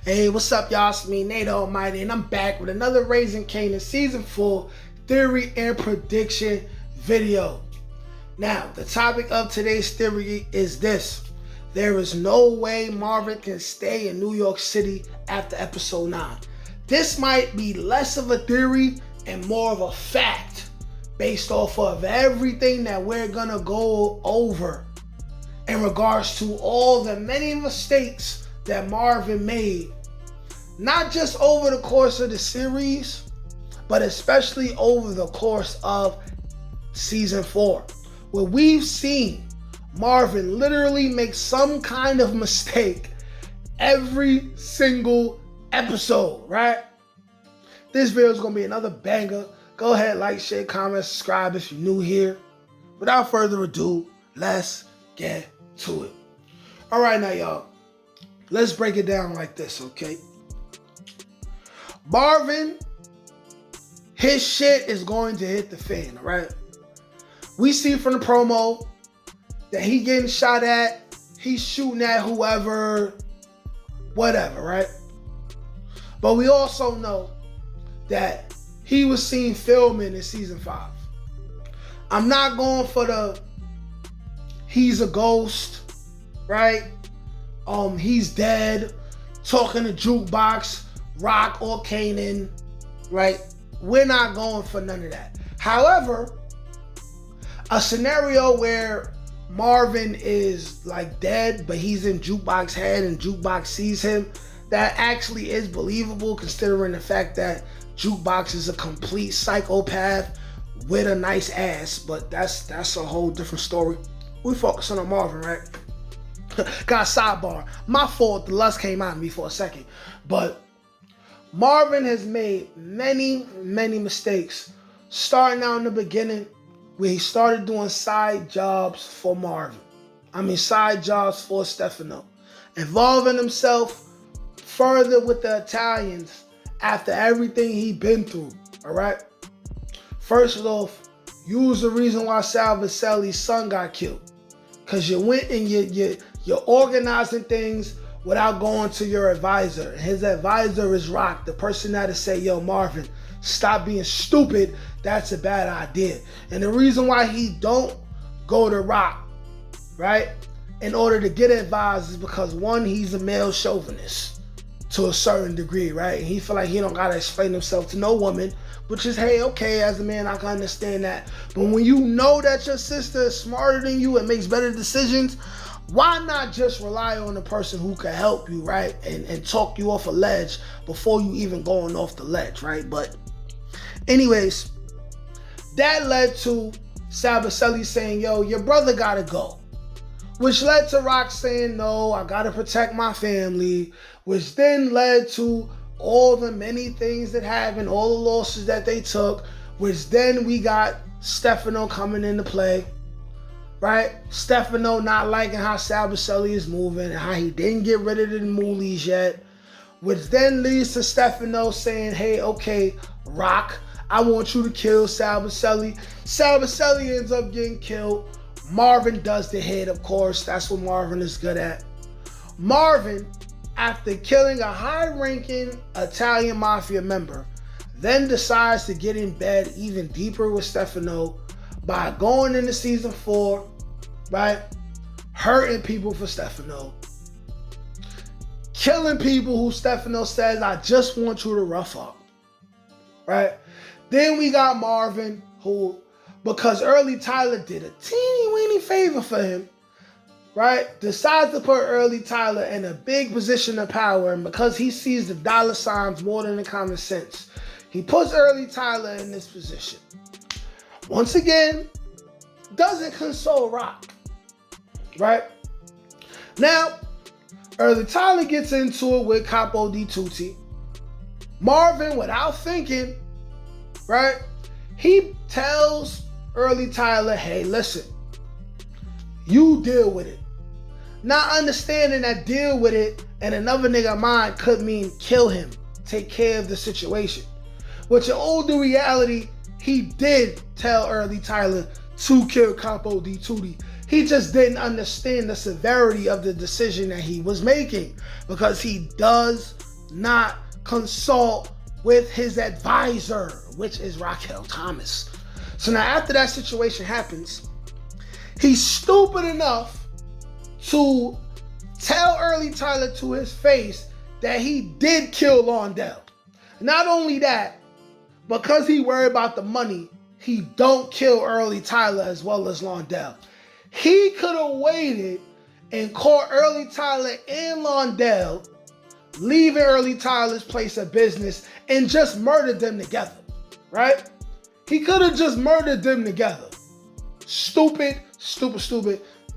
Hey, what's up, y'all? It's me, Nate Almighty, and I'm back with another Raising Kanan Season 4 Theory and Prediction video. Now, the topic of today's theory is this. There is no way Marvin can stay in New York City after episode 9. This might be less of a theory and more of a fact based off of everything that we're gonna go over in regards to all the many mistakes that Marvin made, not just over the course of the series, but especially over the course of season 4, where we've seen Marvin literally make some kind of mistake every single episode, right? This video is going to be another banger. Go ahead, like, share, comment, subscribe if you're new here. Without further ado, let's get to it. All right, now, y'all. Let's break it down like this, okay? Marvin, his shit is going to hit the fan, all right? We see from the promo that he getting shot at, he's shooting at whoever, whatever, right? But we also know that he was seen filming in season 5. I'm not going for the he's a ghost, right? He's dead, talking to Jukebox, Rock, or Kanan, right? We're not going for none of that. However, a scenario where Marvin is like dead, but he's in Jukebox's head and Jukebox sees him, that actually is believable considering the fact that Jukebox is a complete psychopath with a nice ass, but that's a whole different story. We focusing on Marvin, right? Got sidebar. My fault, the lust came out of me for a second. But Marvin has made many mistakes. Starting out in the beginning, where he started doing side jobs for Marvin. Side jobs for Stefano. Involving himself further with the Italians after everything he'd been through, all right? First off, you was the reason why Sal Vaselli's son got killed. Because you went and you're organizing things without going to your advisor. His advisor is Rock, the person that'll say, yo, Marvin, stop being stupid. That's a bad idea. And the reason why he don't go to Rock, right, in order to get advised is because, one, he's a male chauvinist to a certain degree, right? And he feel like he don't got to explain himself to no woman, which is, hey, okay, as a man, I can understand that. But when you know that your sister is smarter than you and makes better decisions, why not just rely on the person who can help you, right? And talk you off a ledge before you even going off the ledge, right? But anyways, that led to Sal Vaselli saying, yo, your brother gotta go. Which led to Rock saying, no, I gotta protect my family. Which then led to all the many things that happened, all the losses that they took. Which then we got Stefano coming into play. Right? Stefano not liking how Sal Vaselli is moving and how he didn't get rid of the moolies yet. Which then leads to Stefano saying, hey, okay, Rock, I want you to kill Sal Vaselli. Sal Vaselli ends up getting killed. Marvin does the hit, of course. That's what Marvin is good at. Marvin, after killing a high-ranking Italian mafia member, then decides to get in bed even deeper with Stefano by going into season 4, right? Hurting people for Stefano. Killing people who Stefano says, I just want you to rough up, right? Then we got Marvin, who, because Early Tyler did a teeny-weeny favor for him, right, decides to put Early Tyler in a big position of power, and because he sees the dollar signs more than the common sense, he puts Early Tyler in this position. Once again, doesn't console Rock, right? Now, Early Tyler gets into it with Capo di Tutti. Marvin, without thinking, right, he tells Early Tyler, hey, listen, you deal with it. Not understanding that deal with it and another nigga mind could mean kill him, take care of the situation. Which in older reality, he did tell Early Tyler to kill Capo di Tutti. He just didn't understand the severity of the decision that he was making, because he does not consult with his advisor, which is Raquel Thomas. So now after that situation happens, he's stupid enough to tell Early Tyler to his face that he did kill Londell. Not only that, because he worried about the money, he don't kill Early Tyler as well as Londell. He could have waited and caught Early Tyler and Londell leaving Early Tyler's place of business and just murdered them together, right? He could have just murdered them together. Stupid,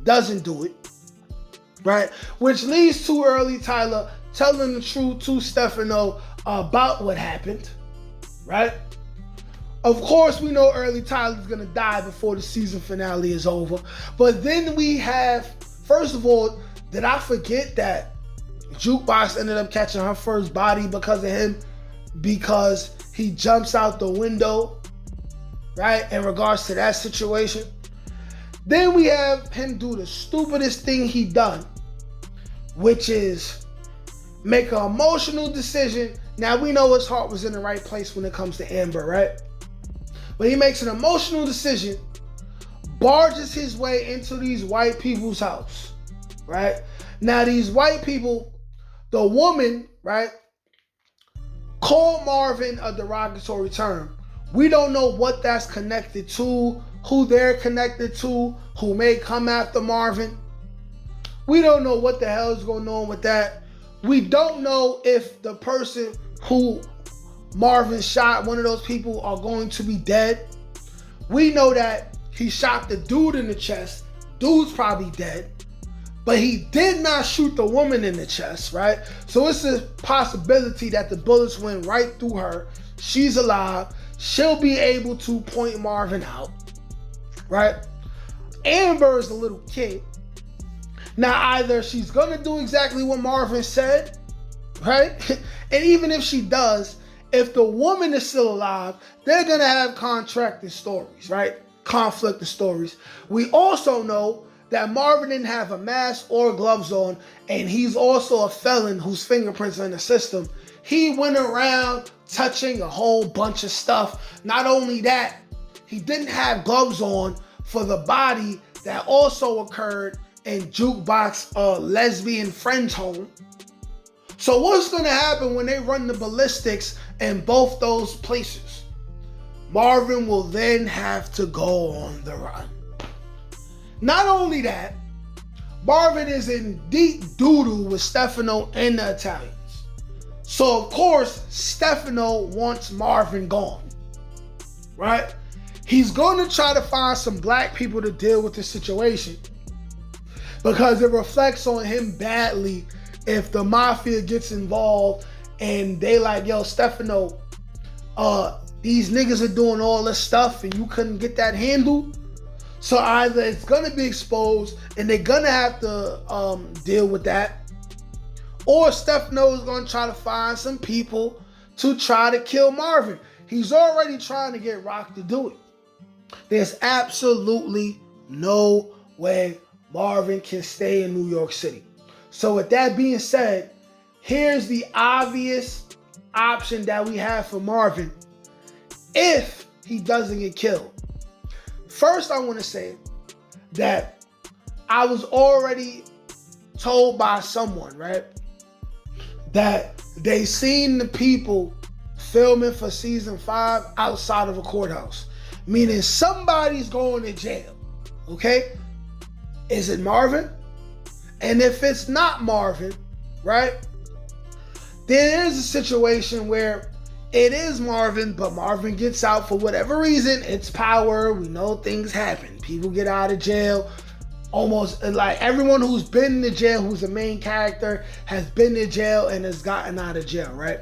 doesn't do it, right? Which leads to Early Tyler telling the truth to Stefano about what happened, right? Of course, we know Early Tyler's gonna die before the season finale is over. But then we have, first of all, did I forget that Jukebox ended up catching her first body because of him? Because he jumps out the window, right? In regards to that situation. Then we have him do the stupidest thing he done, which is make an emotional decision. Now we know his heart was in the right place when it comes to Amber, right? But he makes an emotional decision, barges his way into these white people's house, right? Now these white people, the woman, right, called Marvin a derogatory term. We don't know what that's connected to, who they're connected to, who may come after Marvin. We don't know what the hell is going on with that. We don't know if the person who Marvin shot, one of those people, are going to be dead. We know that he shot the dude in the chest. Dude's probably dead. But he did not shoot the woman in the chest, right? So it's a possibility that the bullets went right through her. She's alive. She'll be able to point Marvin out, right? Amber is a little kid. Now, either she's going to do exactly what Marvin said, right? And even if she does, if the woman is still alive, they're going to have contracted stories, right? Conflicted stories. We also know that Marvin didn't have a mask or gloves on, and he's also a felon whose fingerprints are in the system. He went around touching a whole bunch of stuff. Not only that, he didn't have gloves on for the body that also occurred in Jukebox lesbian friend's home. So what's going to happen when they run the ballistics in both those places? Marvin will then have to go on the run. Not only that, Marvin is in deep doo-doo with Stefano and the Italians. So of course, Stefano wants Marvin gone, right? He's going to try to find some black people to deal with the situation because it reflects on him badly if the mafia gets involved and they like, yo, Stefano, these niggas are doing all this stuff and you couldn't get that handled. So either it's gonna be exposed and they're gonna have to deal with that, or Stefano is gonna try to find some people to try to kill Marvin. He's already trying to get Rock to do it. There's absolutely no way Marvin can stay in New York City. So with that being said, here's the obvious option that we have for Marvin if he doesn't get killed. First, I want to say that I was already told by someone, right, that they seen the people filming for season 5 outside of a courthouse, meaning somebody's going to jail, okay? Is it Marvin? And if it's not Marvin, right, there is a situation where it is Marvin, but Marvin gets out for whatever reason. It's power. We know things happen. People get out of jail. Almost like everyone who's been to jail, who's a main character, has been to jail and has gotten out of jail, right?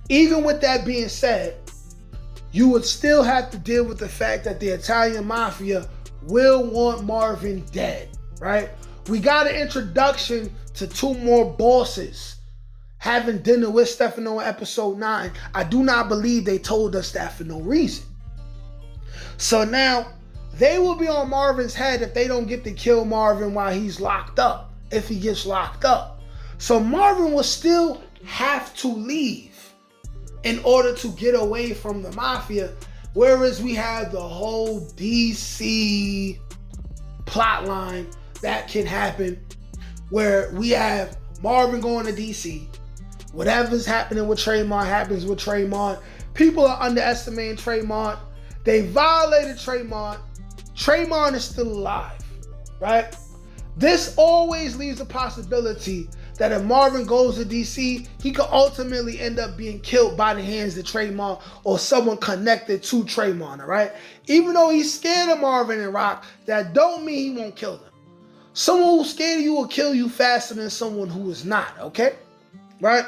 Even with that being said, you would still have to deal with the fact that the Italian mafia will want Marvin dead, right? We got an introduction to 2 more bosses having dinner with Stefano in episode 9. I do not believe they told us that for no reason. So now, they will be on Marvin's head if they don't get to kill Marvin while he's locked up, if he gets locked up. So Marvin will still have to leave in order to get away from the mafia. Whereas we have the whole DC plot line that can happen where we have Marvin going to DC. Whatever's happening with Traymont happens with Traymont. People are underestimating Traymont. They violated Traymont. Traymont is still alive, right? This always leaves a possibility that if Marvin goes to DC, he could ultimately end up being killed by the hands of Traymont or someone connected to Traymont, all right? Even though he's scared of Marvin and Rock, that don't mean he won't kill them. Someone who's scared of you will kill you faster than someone who is not, okay? Right?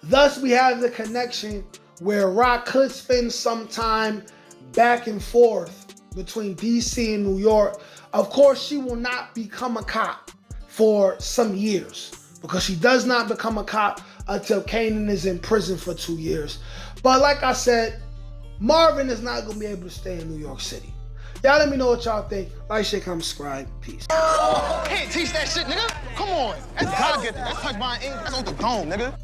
Thus, we have the connection where Rock could spend some time back and forth between DC and New York. Of course, she will not become a cop for some years because she does not become a cop until Kanan is in prison for 2 years. But like I said, Marvin is not going to be able to stay in New York City. Y'all let me know what y'all think. Like, share, comment, subscribe. Peace. Can't teach that shit, nigga. Come on. That's gotta get that. That's touch my ink. That's on the dome, nigga.